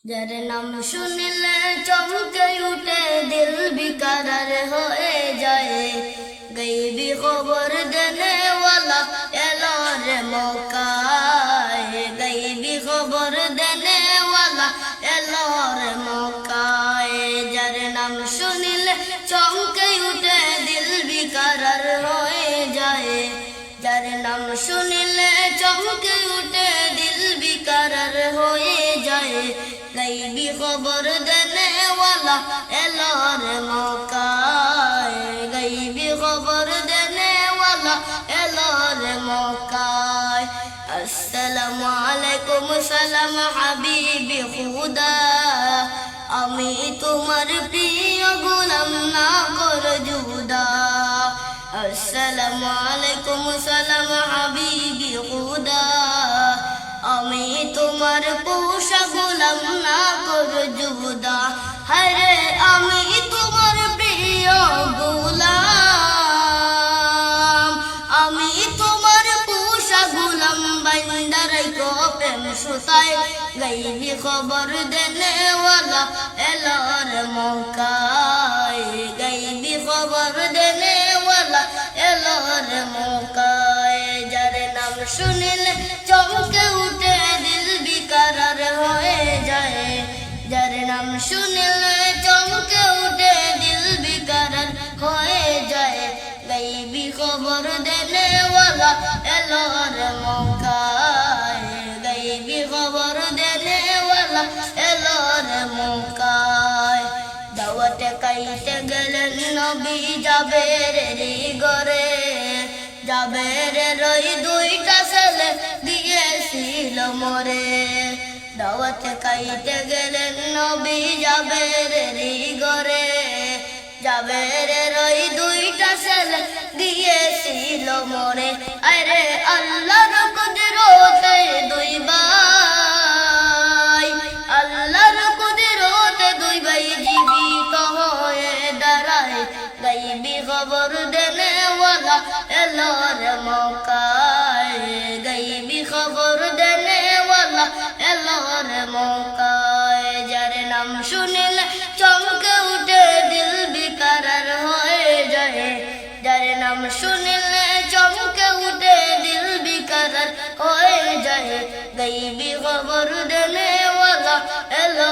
যার নাম শুনিলে চমকে উঠে দিল বিকারার হয়ে যায়, গাইবি খবর দেনে ওয়ালা এলো রে মক্কায়, গাইবি খবর দেনে ওয়ালা এলো রে মক্কায়। যার নাম শুনিলে চমকে উঠে দিল বিকারার হয়ে যায়, যার নাম শুনিলে চমকে উঠে দিল বিকারার হয়ে যায়, গাইবি খবর দেনে ওয়ালা এলো রে মক্কায়, গাইবি খবর দেনে ওয়ালা এলো রে মক্কায়। আসসালামু আলাইকুম সালাম হাবিবি খুদা, আমি তোমার প্রিয় গোলাম না কর জুদা। আসসালামু আলাইকুম সালাম হাবিবি খুদা, আমি তোমার পোষা গোলাম না কর জুদা। হরে আমি তোমার প্রিয় গোলাম, আমি তোমার পোষা গোলাম, বান্দারাই কো প্রেম সুতায়, গাইবি খবর দেনে ওয়ালা এলো রে মক্কায়, গাইবি খবর দেনে ওয়ালা এলো রে মক্কায়। যার নাম শুনিলে চমকে উঠে দিল বিকারার হয়ে যায়, যার নাম শুনিলে চমকে উঠে দিল বিকারার হয়ে যায়, গাইবি খবর দেনে ওয়ালা এলো রে মক্কায়, গাইবি খবর দেনে ওয়ালা এলো রে মক্কায়। দাওয়াতে কাইতে গেলেন নবী জাবেরের ঘরে, জাবেরের ওই দুইটা ছেলে দিয়েছিল মরে। দাওয়াতে খাইতে গেলেন নবী জাবেরের ঘরে, জাবেরের ওই দুইটা ছেলে দিয়েছিল মরে। আরে আল্লাহর কুদরতে দুই ভাই, আল্লাহর কুদরতে দুই ভাই জীবিত হয়ে দাঁড়ায়, গাইবি খবর দেনে ওয়ালা এলো রে মক্কায়, গাইবি খবর দেনে ওয়ালা এলো রে মক্কায়। যার নাম শুনিলে চমকে উঠে দিল বিকারার হয়ে যায়, যার নাম শুনিলে চমকে উঠে দিল বিকারার হয়ে যায়, গাইবি খবর দেনে ওয়ালা এলো